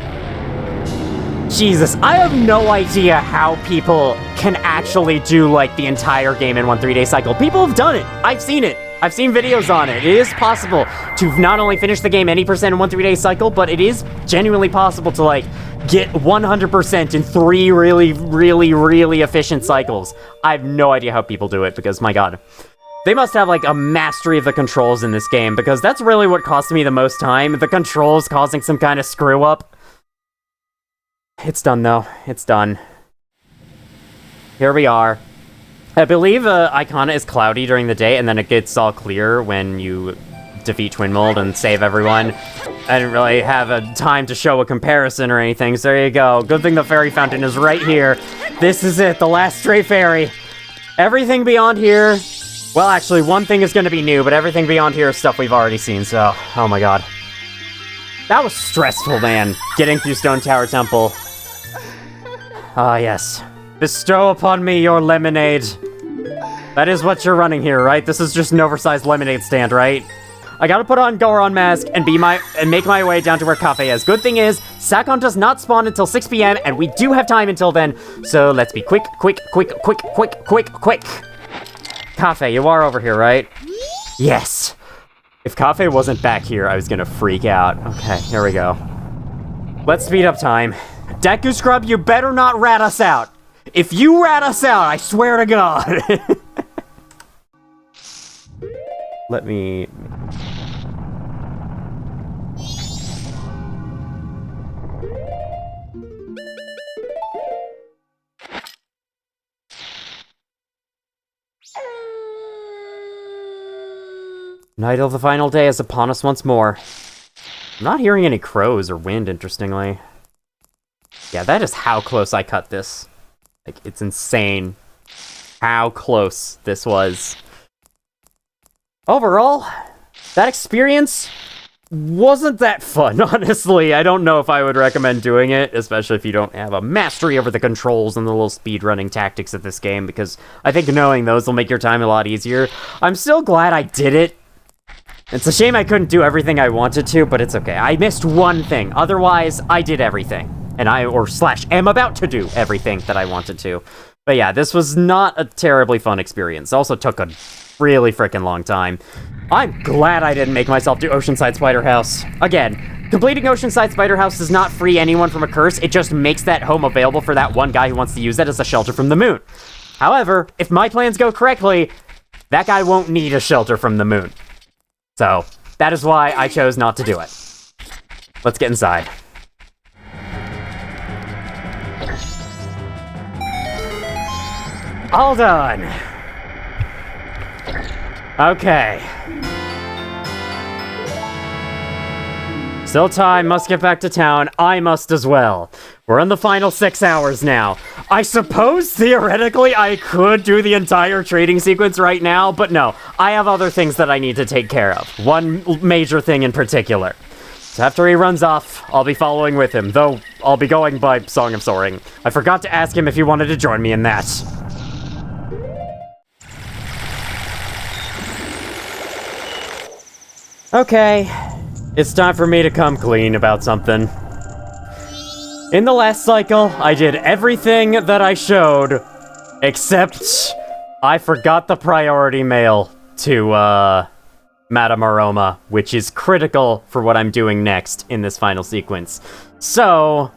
Jesus, I have no idea how people can actually do, like, the entire game in one 3-day cycle. People have done it. I've seen it. I've seen videos on it. It is possible to not only finish the game any percent in one 3-day cycle, but it is genuinely possible to, like, get 100% in 3 really, really, really efficient cycles. I have no idea how people do it, because, my god. They must have, like, a mastery of the controls in this game, because that's really what cost me the most time. The controls causing some kind of screw-up. It's done, though. It's done. Here we are. I believe Icona is cloudy during the day, and then it gets all clear when you defeat Twin Mold and save everyone. I didn't really have a time to show a comparison or anything, so there you go. Good thing the fairy fountain is right here. This is it, the last stray fairy. Everything beyond here... Well, actually, one thing is going to be new, but everything beyond here is stuff we've already seen, so... Oh my god. That was stressful, man. Getting through Stone Tower Temple. Ah, yes. Bestow upon me your lemonade. That is what you're running here, right? This is just an oversized lemonade stand, right? I gotta put on Goron mask and make my way down to where Cafe is. Good thing is, Sakon does not spawn until 6 p.m. and we do have time until then. So let's be quick. Cafe, you are over here, right? Yes. If Cafe wasn't back here, I was gonna freak out. Okay, here we go. Let's speed up time. Deku Scrub, you better not rat us out. If you rat us out, I swear to God. Let me... Night of the final day is upon us once more. I'm not hearing any crows or wind, interestingly. Yeah, that is how close I cut this. Like, it's insane how close this was. Overall, that experience wasn't that fun, honestly. I don't know if I would recommend doing it, especially if you don't have a mastery over the controls and the little speedrunning tactics of this game, because I think knowing those will make your time a lot easier. I'm still glad I did it. It's a shame I couldn't do everything I wanted to, but it's okay. I missed one thing. Otherwise, I did everything. And am about to do everything that I wanted to. But yeah, this was not a terribly fun experience. It also took a really freaking long time. I'm glad I didn't make myself do Oceanside Spider House. Again, completing Oceanside Spider House does not free anyone from a curse. It just makes that home available for that one guy who wants to use it as a shelter from the moon. However, if my plans go correctly, that guy won't need a shelter from the moon. So, that is why I chose not to do it. Let's get inside. All done. Okay. Still time, must get back to town. I must as well. We're in the final 6 hours now. I suppose, theoretically, I could do the entire trading sequence right now, but no. I have other things that I need to take care of. One major thing in particular. So after he runs off, I'll be following with him, though I'll be going by Song of Soaring. I forgot to ask him if he wanted to join me in that. Okay. It's time for me to come clean about something. In the last cycle, I did everything that I showed, except I forgot the priority mail to, Madame Aroma, which is critical for what I'm doing next in this final sequence. So,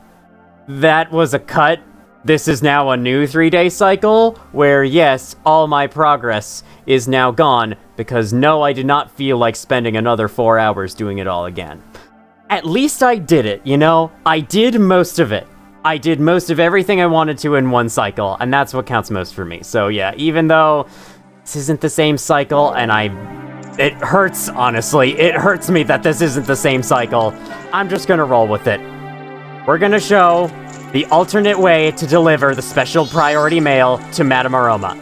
that was a cut. This is now a new 3-day cycle, where yes, all my progress is now gone, because no, I did not feel like spending another 4 hours doing it all again. At least I did it, you know? I did most of it. I did most of everything I wanted to in one cycle, and that's what counts most for me. So yeah, even though this isn't the same cycle, and it hurts, honestly, it hurts me that this isn't the same cycle, I'm just gonna roll with it. We're gonna show the alternate way to deliver the special priority mail to Madame Aroma.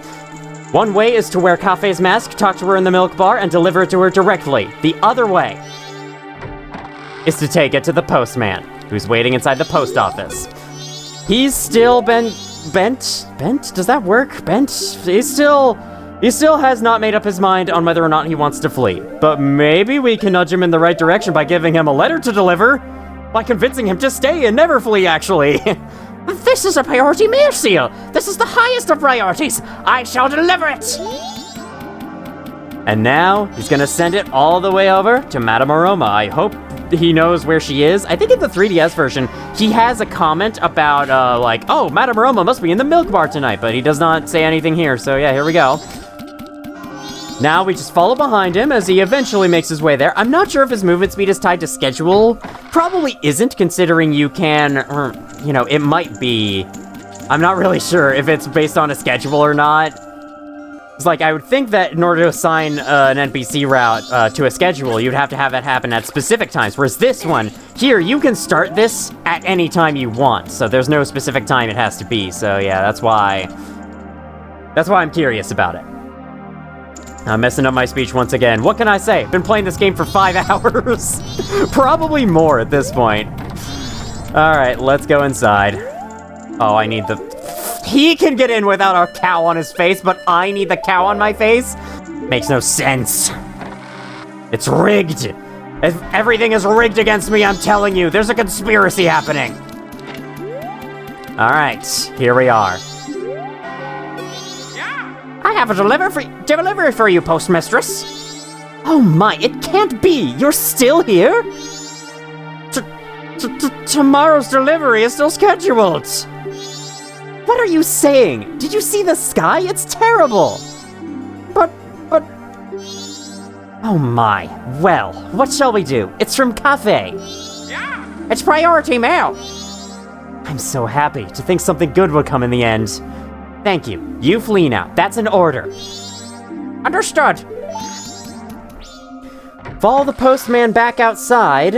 One way is to wear Cafe's mask, talk to her in the milk bar, and deliver it to her directly. The other way is to take it to the postman, who's waiting inside the post office. He's still bent? Does that work? Bent? He still has not made up his mind on whether or not he wants to flee. But maybe we can nudge him in the right direction by giving him a letter to deliver. By convincing him to stay and never flee, actually. This is a priority mail seal. This is the highest of priorities. I shall deliver it. And now, he's gonna send it all the way over to Madame Aroma. I hope he knows where she is. I think in the 3DS version, he has a comment about, like, oh, Madame Aroma must be in the milk bar tonight, but he does not say anything here, so yeah, here we go. Now we just follow behind him as he eventually makes his way there. I'm not sure if his movement speed is tied to schedule. Probably isn't, considering you can, or, you know, it might be. I'm not really sure if it's based on a schedule or not. It's like, I would think that in order to assign an NPC route to a schedule, you'd have to have it happen at specific times. Whereas this one, here, you can start this at any time you want. So there's no specific time it has to be. So yeah, that's why I'm curious about it. I'm messing up my speech once again. What can I say? Been playing this game for 5 hours. Probably more at this point. Alright, let's go inside. Oh, I need the... He can get in without a cow on his face, but I need the cow on my face? Makes no sense. It's rigged. Everything is rigged against me, I'm telling you. There's a conspiracy happening. Alright, here we are. I have a delivery for you, postmistress. Oh my, it can't be! You're still here? Tomorrow's delivery is still scheduled. What are you saying? Did you see the sky? It's terrible. But... Oh my. Well, what shall we do? It's from Cafe. Yeah. It's priority mail. I'm so happy to think something good would come in the end. Thank you. You flee now. That's an order. Understood. Follow the postman back outside.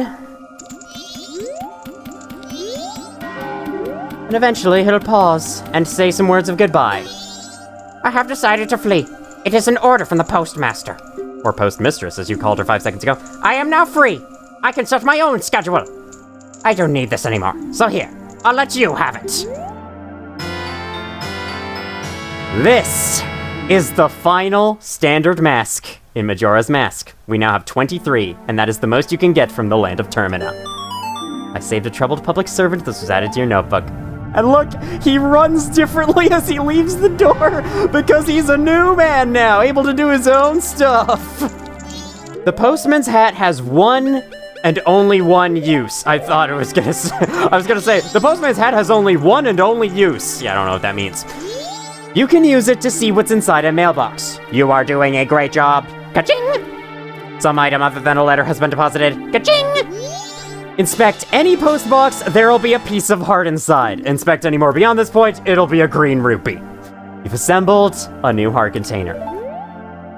And eventually he'll pause and say some words of goodbye. I have decided to flee. It is an order from the postmaster. Or postmistress, as you called her 5 seconds ago. I am now free. I can set my own schedule. I don't need this anymore. So here, I'll let you have it. This is the final standard mask in Majora's Mask. We now have 23, and that is the most you can get from the land of Termina. I saved a troubled public servant. This was added to your notebook. And look, he runs differently as he leaves the door because he's a new man now, able to do his own stuff. The postman's hat has one and only one use. I was gonna say, the postman's hat has only one and only use. Yeah, I don't know what that means. You can use it to see what's inside a mailbox. You are doing a great job. Ka-ching! Some item other than a letter has been deposited. Ka-ching! Inspect any post box, there'll be a piece of heart inside. Inspect any more beyond this point, it'll be a green rupee. You've assembled a new heart container.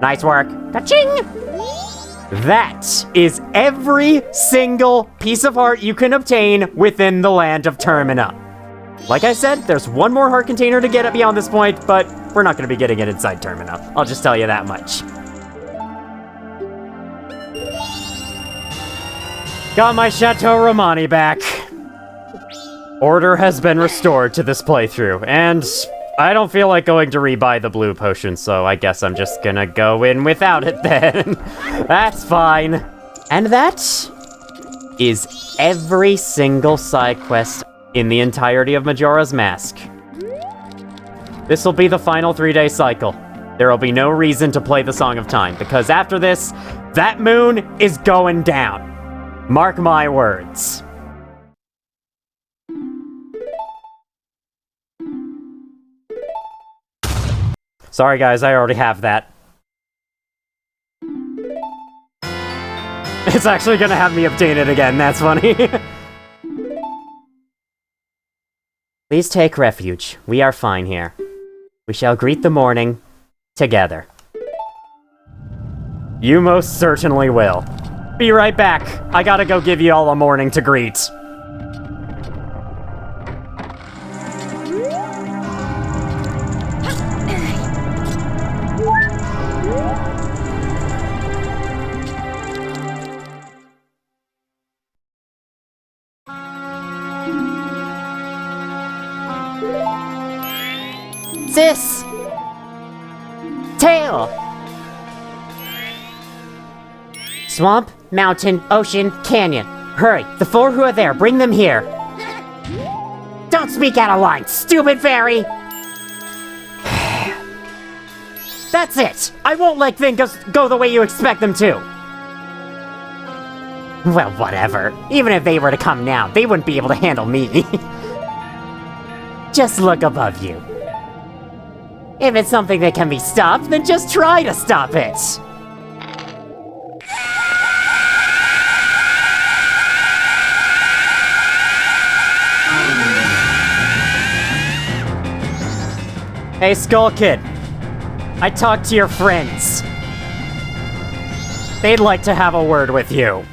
Nice work. Ka-ching! That is every single piece of heart you can obtain within the land of Termina. Like I said, there's one more heart container to get it beyond this point, but we're not going to be getting it inside Termina. I'll just tell you that much. Got my Chateau Romani back. Order has been restored to this playthrough, and I don't feel like going to rebuy the blue potion, so I guess I'm just gonna go in without it then. That's fine. And that is every single side quest in the entirety of Majora's Mask. This will be the final 3-day cycle. There will be no reason to play the Song of Time, because after this, that moon is going down. Mark my words. Sorry guys, I already have that. It's actually gonna have me obtain it again, that's funny. Please take refuge. We are fine here. We shall greet the morning together. You most certainly will. Be right back. I gotta go give you all a morning to greet. Sis! Tail! Swamp, mountain, ocean, canyon. Hurry, the 4 who are there, bring them here. Don't speak out of line, stupid fairy! That's it! I won't let things go the way you expect them to! Well, whatever. Even if they were to come now, they wouldn't be able to handle me. Just look above you. If it's something that can be stopped, then just try to stop it! Hey, Skull Kid. I talked to your friends. They'd like to have a word with you.